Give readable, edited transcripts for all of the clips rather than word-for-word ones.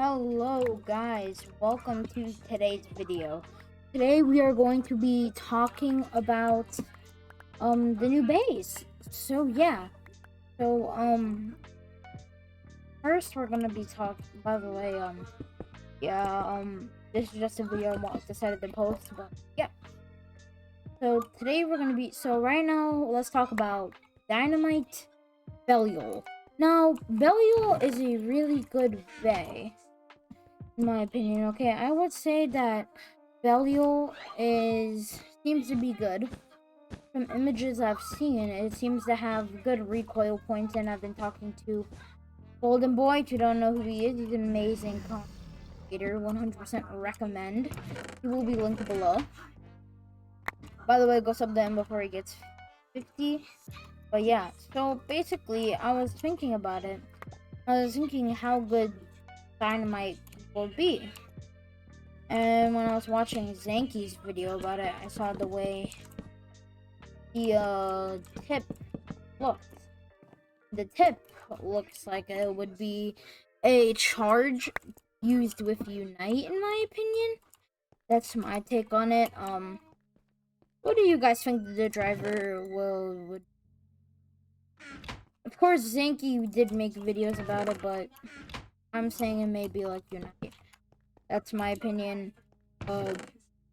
Hello guys, welcome to today's video. Today we are going to be talking about the new base. So yeah. So first we're gonna be talking, by the way, this is just a video I decided to post, but yeah. So today we're gonna be right now let's talk about Dynamite Belial. Now Belial is a really good bay, in my opinion. Okay, I would say that Belial seems to be good. From images I've seen, it seems to have good recoil points, and I've been talking to Golden Boy. If you don't know who he is, he's an amazing commentator. 100% recommend. He will be linked below. By the way, go sub to him before he gets 50. But yeah, so basically, I was thinking about it. I was thinking how good Dynamite will be. And when I was watching Zanky's video about it, I saw the way the tip looked. The tip looks like it would be a charge used with Unite, in my opinion. That's my take on it. What do you guys think the driver would? Of course, Zanky did make videos about it, but I'm saying it may be like Unite. That's my opinion.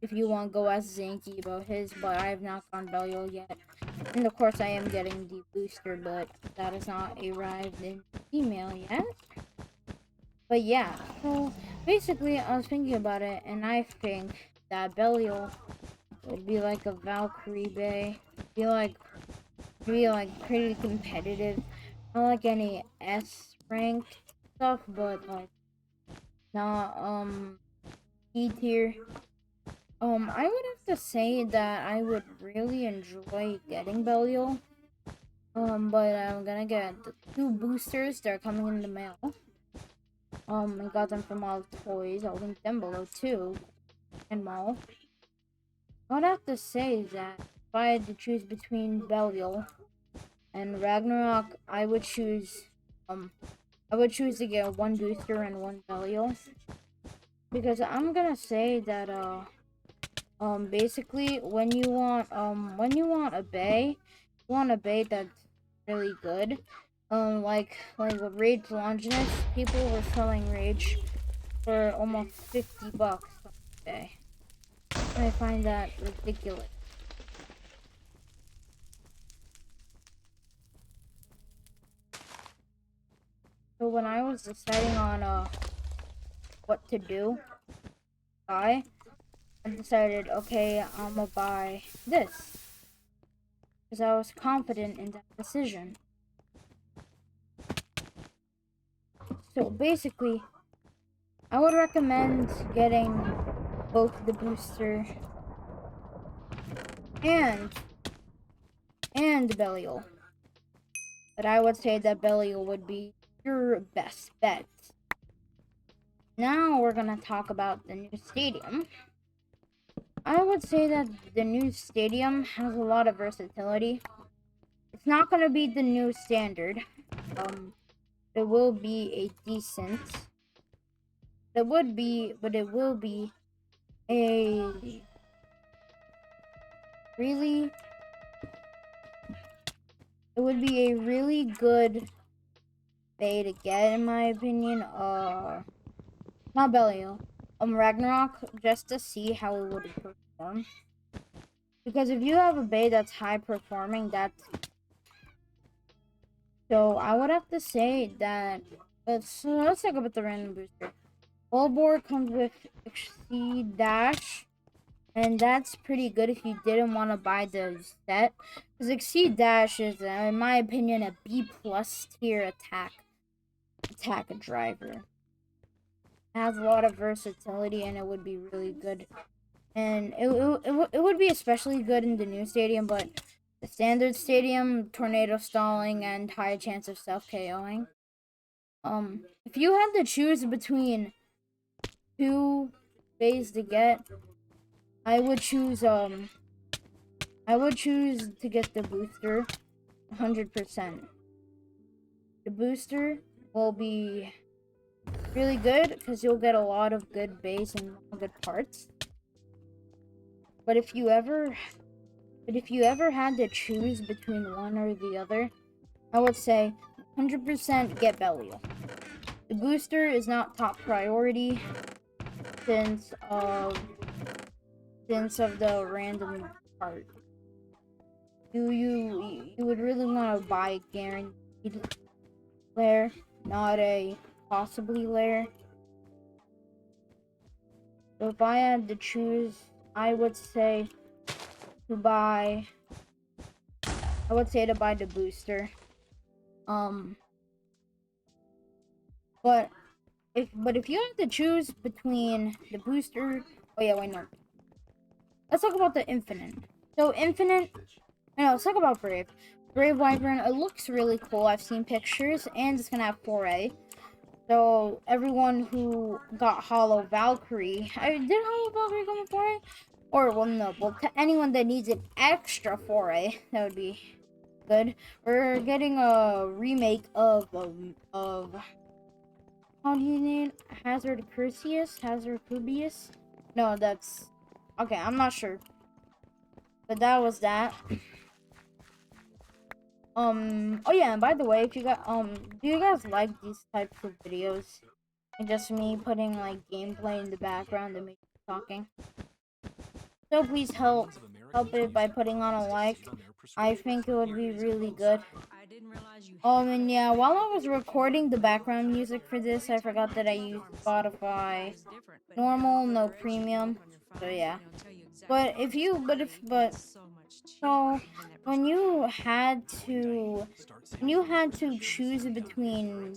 If you want, go ask Zanky about his, but I have not gone Belial yet. And of course, I am getting the booster, but that has not arrived in email yet. But yeah, so basically, I was thinking about it, and I think that Belial would be like a Valkyrie Bay. Be like pretty competitive. Not like any S rank stuff, but like not E tier. I would have to say that I would really enjoy getting Belial. But I'm gonna get the 2 boosters. They're coming in the mail. I got them from all the toys. I'll link them below too. And Mall. I would have to say that if I had to choose between Belial and Ragnarok, I would choose to get 1 booster and 1 Belial. Because I'm gonna say that basically when you want a bay, you want a bay that's really good. Like with Rage Longinus, people were selling Rage for almost $50 on eBay. I find that ridiculous. So when I was deciding on what to do, I decided, okay, I'm gonna buy this because I was confident in that decision. So basically, I would recommend getting both the booster and Belial. But I would say that Belial would be your best bet. Now we're gonna talk about the new stadium. I would say that the new stadium has a lot of versatility. It's not gonna be the new standard. It will be a decent. It will be a really. It would be a really good bay to get, in my opinion. Not Belial. Ragnarok, just to see how it would perform. Because if you have a bay that's high performing, so I would have to say that let's talk about the random booster. All board comes with Exceed Dash, and that's pretty good if you didn't want to buy the set. Because Exceed Dash is, in my opinion, a B+ tier attack driver. It has a lot of versatility, and it would be really good. And it would be especially good in the new stadium, but the standard stadium, tornado stalling, and high chance of self-KOing. If you had to choose between 2 bays to get, I would choose to get the booster 100%. The booster will be really good because you'll get a lot of good base and good parts. But if you ever had to choose between one or the other, I would say 100% get Belial. The booster is not top priority since of the random part. You would really want to buy a guaranteed lair, not a possibly lair. So if I had to choose, I would say to buy the booster. But if you have to choose between the booster, oh yeah, wait, no. Let's talk about the infinite. So infinite, let's talk about Brave. Brave Wyvern, it looks really cool. I've seen pictures, and it's gonna have 4A. So everyone who got Hollow Valkyrie, did Hollow Valkyrie come with 4A? Or well, no, to anyone that needs an extra 4A, that would be good. We're getting a remake of how do you name Hazard Cubius? No, that's okay. I'm not sure, but that was that. Oh yeah, and by the way, if you got do you guys like these types of videos? And just me putting like gameplay in the background and me talking. So please help it by putting on a like. I think it would be really good. And yeah, while I was recording the background music for this, I forgot that I used Spotify normal, no premium. So yeah. So when you had to choose between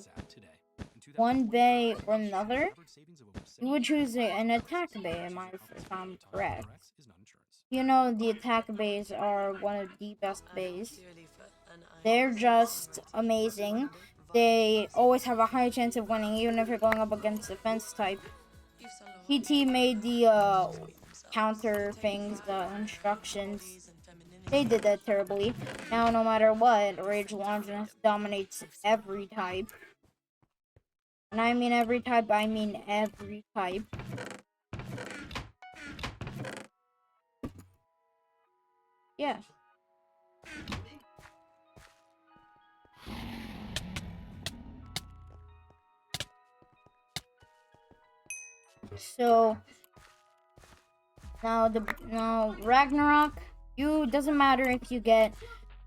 one bay or another, you would choose an attack bay, if I'm correct. You know, the attack bays are one of the best bays. They're just amazing. They always have a high chance of winning, even if you're going up against defense type. PT made the counter things, the instructions. They did that terribly. Now, no matter what, Rage Launcher dominates every type. And I mean every type, I mean every type. Yeah. So now Ragnarok, doesn't matter if you get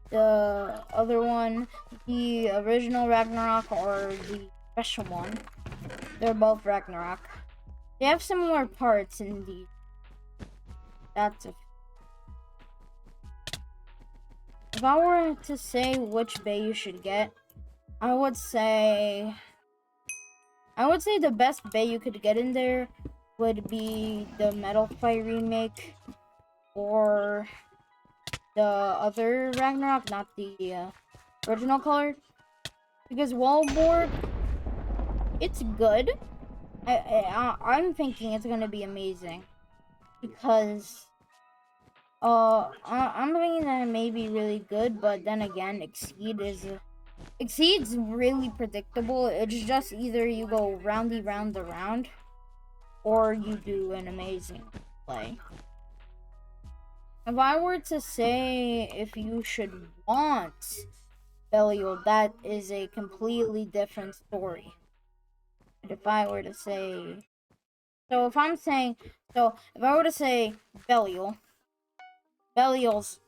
the other one, the original Ragnarok or the special one. They're both Ragnarok. They have similar parts indeed. If I were to say which bay you should get, I would say the best bay you could get in there would be the Metal Fight remake or the other Ragnarok, not the original color. Because Wallborg, it's good. I'm thinking it's gonna be amazing. Because I'm thinking that it may be really good, but then again, Exceed's really predictable. It's just either you go round around, or you do an amazing play. If I were to say if you should want Belial, that is a completely different story. But if I were to say, if I were to say Belial's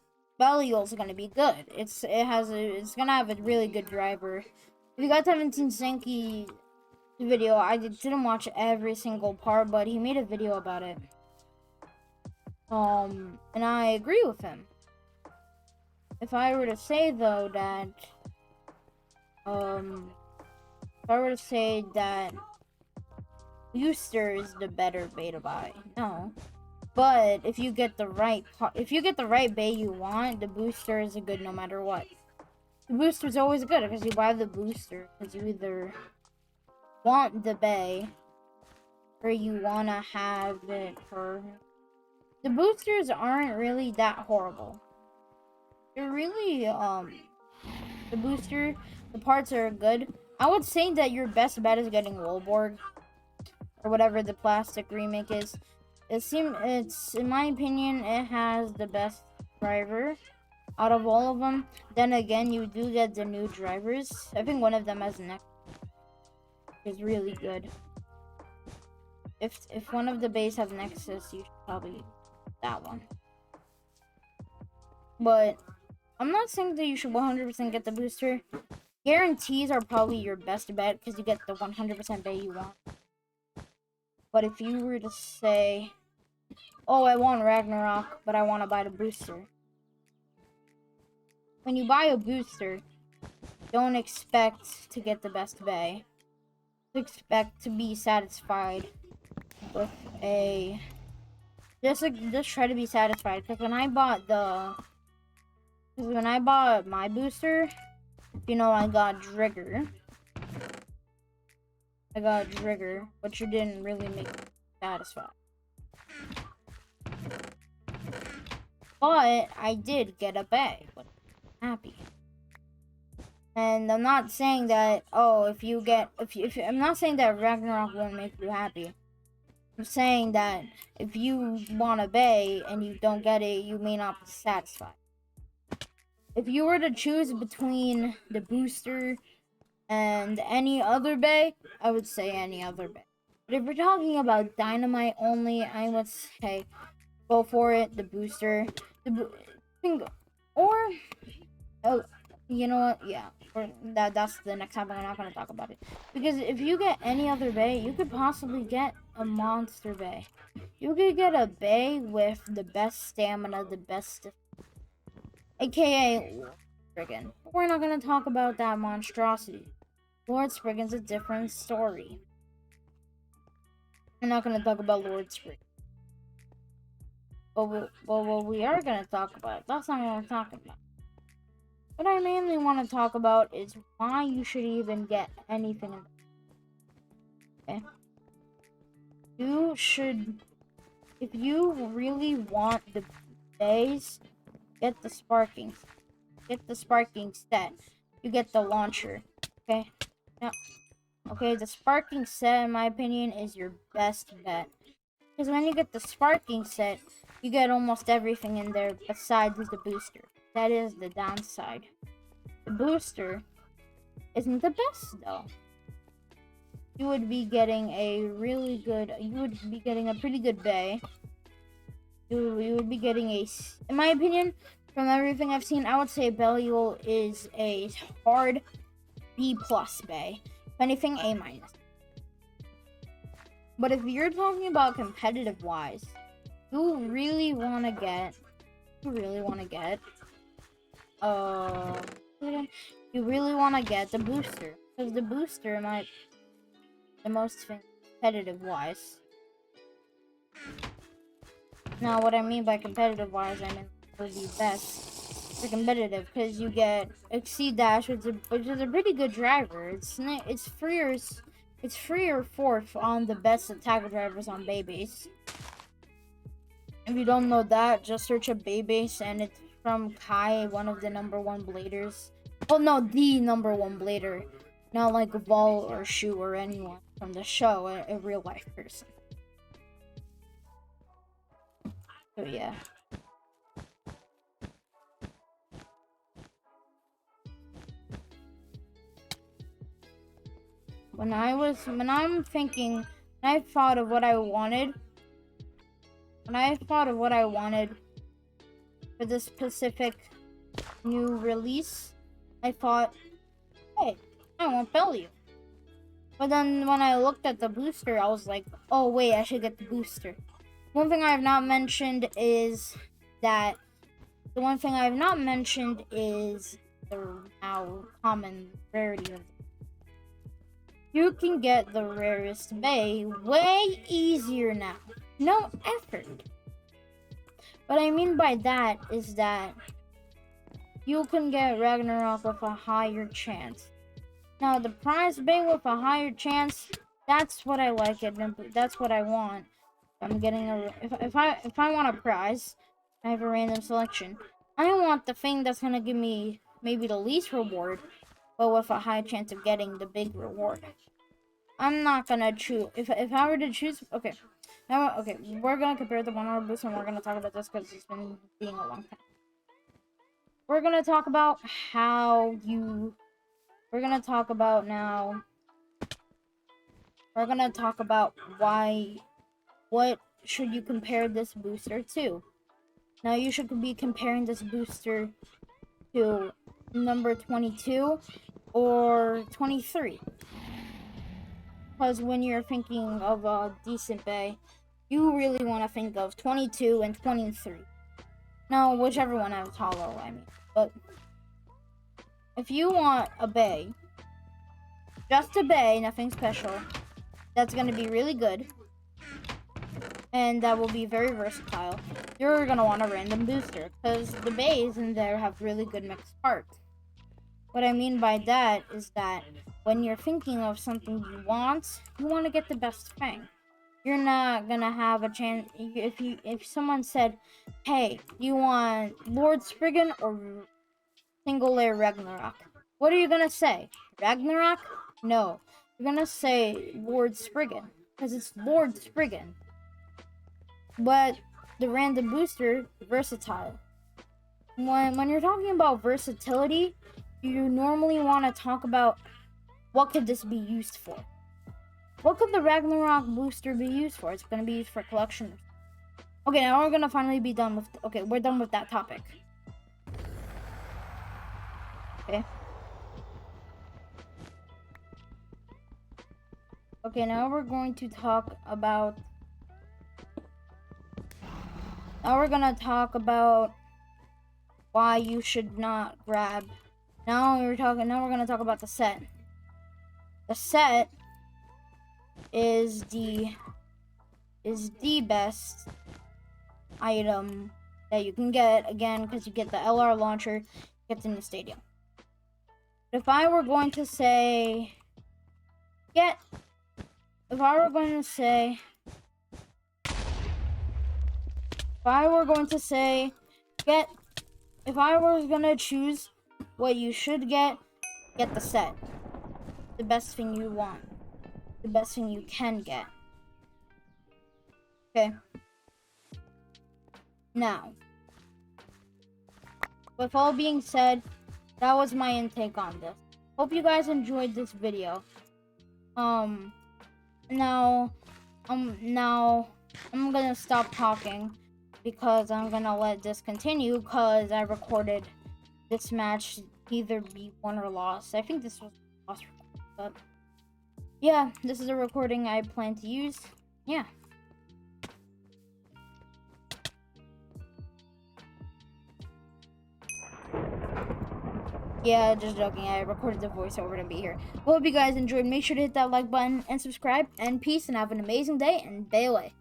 gonna be good. It's gonna have a really good driver. If you got 17 Senki video, I didn't watch every single part, but he made a video about it. And I agree with him. If I were to say though that, Booster is the better beta buy, no. But if you get the right bay you want, the booster is good no matter what. The booster is always good because you buy the booster because you either want the bay or you wanna have it for. The boosters aren't really that horrible. They're really the parts are good, I would say that your best bet is getting Wolborg or whatever the plastic remake is. It's in my opinion, it has the best driver out of all of them. Then again, you do get the new drivers. I think one of them has neck is really good. If one of the bays have Nexus, you should probably that one. But I'm not saying that you should 100% get the booster. Guarantees are probably your best bet because you get the 100% bay you want. But if you were to say, oh, I want Ragnarok, but I want to buy the booster. When you buy a booster, don't expect to get the best bay. Expect to be satisfied with a... Just try to be satisfied. Because when I bought my booster, you know, I got Drigger. But you didn't really make me satisfied. But I did get a bay. But I'm happy. And I'm not saying that, oh, I'm not saying that Ragnarok won't make you happy. I'm saying that if you want a bay and you don't get it, you may not be satisfied. If you were to choose between the booster and any other bay, I would say any other bay. But if we're talking about Dynamite only, I would say go for it, the booster. Or, oh, you know what? Yeah, that's the next time. I'm not gonna talk about it because if you get any other bay, you could possibly get a monster bay. You could get a bay with the best stamina, the best, aka Spriggan. We're not gonna talk about that monstrosity. Lord Spriggan's a different story. We're not gonna talk about Lord Spriggan. But what we are gonna talk about, that's not what we're talking about. What I mainly want to talk about is why you should even get anything in the game. Okay? You should, if you really want the bays, get the sparking set. You get the launcher. Okay? Now, okay, the sparking set, in my opinion, is your best bet. Because when you get the sparking set, you get almost everything in there besides the booster. That is the downside. The booster isn't the best though. You would be getting a pretty good bay. You would be getting in my opinion, from everything I've seen, I would say Belial is a hard B+ bay. If anything, A-. But if you're talking about competitive wise, you really want to get the booster, because the booster might the most competitive wise. Now, what I mean by competitive wise, I mean for the best for competitive, because you get Exceed Dash, which is a pretty good driver. It's free or fourth on the best attack drivers on Baybase. If you don't know that, just search up Baybase, and it's from Kai, one of the #1 bladers. Oh no, the #1 blader. Not like Vol or Shu or anyone from the show, a real life person. So yeah. When I thought of what I wanted for this specific new release, I thought, hey, I want Belial. But then when I looked at the booster, I was like, oh wait, I should get the booster. One thing I have not mentioned is the now common rarity of it. You can get the rarest bay way easier now. No effort. What I mean by that is that you can get Ragnarok with a higher chance. Now, the prize bay with a higher chance, that's what I like it. That's what I want. I'm getting if I want a prize, I have a random selection. I want the thing that's gonna give me maybe the least reward, but with a high chance of getting the big reward. I'm not gonna choose. If I were to choose, okay. Now, okay, we're gonna compare the 1 hour boost, and we're gonna talk about this because it's been being a long time. We're gonna talk about how you. We're gonna talk about now. We're gonna talk about why. What should you compare this booster to? Now you should be comparing this booster to number 22 or 23. Because when you're thinking of a decent bay, you really want to think of 22 and 23. Now, whichever one has hollow, I mean. But if you want a bay, just a bay, nothing special, that's going to be really good, and that will be very versatile, you're going to want a random booster, because the bays in there have really good mixed parts. What I mean by that is that when you're thinking of something you want to get the best thing. You're not gonna have a chance if someone said, "Hey, you want Lord Spriggan or Single Layer Ragnarok?" What are you gonna say? Ragnarok? No, you're gonna say Lord Spriggan because it's Lord Spriggan. But the random booster, versatile. When you're talking about versatility, you normally want to talk about what could this be used for. What could the Ragnarok booster be used for? It's going to be used for collection. Okay, now we're going to finally be done with... Okay, we're done with that topic. Okay. Okay, now we're going to talk about... Now we're going to talk about why you should not grab... Now we're going to talk about the set. The set is the best item that you can get, again, because you get the LR launcher, gets in the stadium. But if I were going to say get if I was gonna choose what you should get the set. The best thing you want. The best thing you can get. Okay. Now, with all being said, that was my intake on this. Hope you guys enjoyed this video. Now I'm gonna stop talking because I'm gonna let this continue because I recorded this match either be won or lost. I think this was lost, but yeah, this is a recording I plan to use. Yeah. Yeah, just joking. I recorded the voiceover to be here. Hope you guys enjoyed. Make sure to hit that like button and subscribe. And peace, and have an amazing day, and day away.